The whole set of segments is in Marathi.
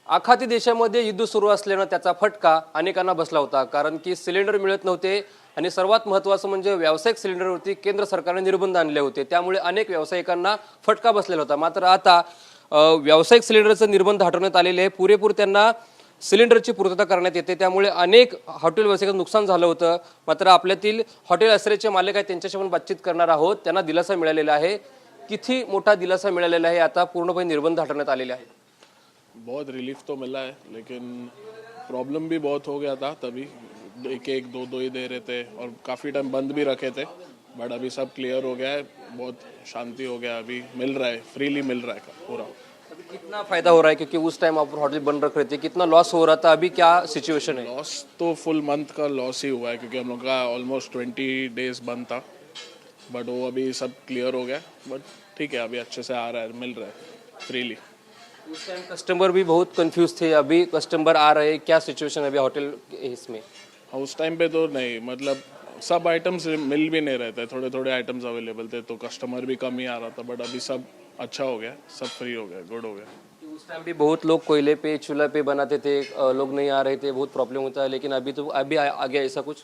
आखाती देशामध्ये युद्ध सुरू असल्यानं त्याचा फटका अनेकांना बसला होता, कारण की सिलेंडर मिळत नव्हते आणि सर्वात महत्त्वाचं म्हणजे व्यावसायिक सिलेंडरवरती केंद्र सरकारने निर्बंध आणले होते, त्यामुळे अनेक व्यावसायिकांना फटका बसलेला होता। मात्र आता व्यावसायिक सिलेंडरचे निर्बंध हटवण्यात आलेले आहे, पुरेपूर त्यांना सिलेंडरची पूर्तता करण्यात येते, त्यामुळे अनेक हॉटेल व्यावसायिकांचं नुकसान झालं होतं। मात्र आपल्यातील हॉटेल आश्रयचे मालक आहेत त्यांच्याशी आपण बातचीत करणार आहोत। त्यांना दिलासा मिळालेला आहे, किती मोठा दिलासा मिळालेला आहे, आता पूर्णपणे निर्बंध हटवण्यात आलेले आहेत। बहुत रिलीफ तो मिला है, लेकिन प्रॉब्लम भी बहुत हो गया था। तभी एक दो ही दे रहे थे और काफ़ी टाइम बंद भी रखे थे, बट अभी सब क्लियर हो गया है, बहुत शांति हो गया। अभी मिल रहा है, फ्रीली मिल रहा है पूरा। अभी कितना फायदा हो रहा है, क्योंकि उस टाइम आप होटल बंद रख रहे थे, कितना लॉस हो रहा था, अभी क्या सिचुएशन है? लॉस तो फुल मंथ का लॉस ही हुआ है, क्योंकि हम लोग का ऑलमोस्ट 20 डेज बंद था, बट वो अभी सब क्लियर हो गया। बट ठीक है, अभी अच्छे से आ रहा है, मिल रहा है फ्रीली। उस टाइम कस्टमर भी बहुत कंफ्यूज थे, अभी कस्टमर आ रहे हैं, क्या सिचुएशन है अभी होटल इसमें? उस टाइम पे तो नहीं, मतलब सब आइटम्स मिल भी नहीं रहे थे, थोड़े थोड़े आइटम्स अवेलेबल थे, तो कस्टमर भी कम ही आ रहा था। बट अभी सब अच्छा हो गया, सब फ्री हो गया, गुड हो गया। उस टाइम भी बहुत लोग कोयले पे चूल्हा पे बनाते थे, लोग नहीं आ रहे थे, बहुत प्रॉब्लम होता है, लेकिन अभी आ गया ऐसा कुछ?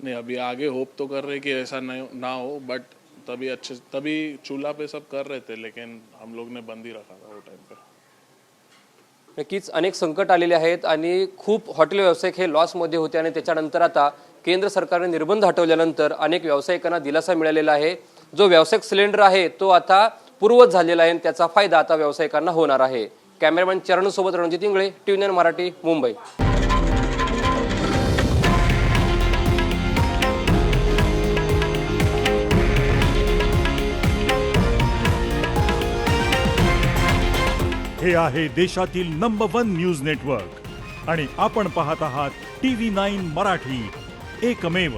नहीं, अभी आगे होप तो कर रहे कि ऐसा नहीं ना हो, बट तभी चूल्हा पे सब कर रहे थे, लेकिन हम लोग ने बंद ही रखा था वो टाइम पे। नक्कीच अनेक संकट आलेले आहेत आणि खूप हॉटेल व्यावसायिक हे लॉसमध्ये होते आणि त्याच्यानंतर आता केंद्र सरकारने निर्बंध हटवल्यानंतर अनेक व्यावसायिकांना दिलासा मिळालेला आहे। जो व्यावसायिक सिलेंडर आहे तो आता पूर्ववत झालेला आहे आणि त्याचा फायदा आता व्यावसायिकांना होणार आहे। कॅमेरामॅन चरण सोबत रणजित इंगळे, TV9 मराठी, मुंबई। हे आहे देशातील नंबर 1 न्यूज नेटवर्क आणि आपण पाहत आहात TV9 मराठी, एकमेव।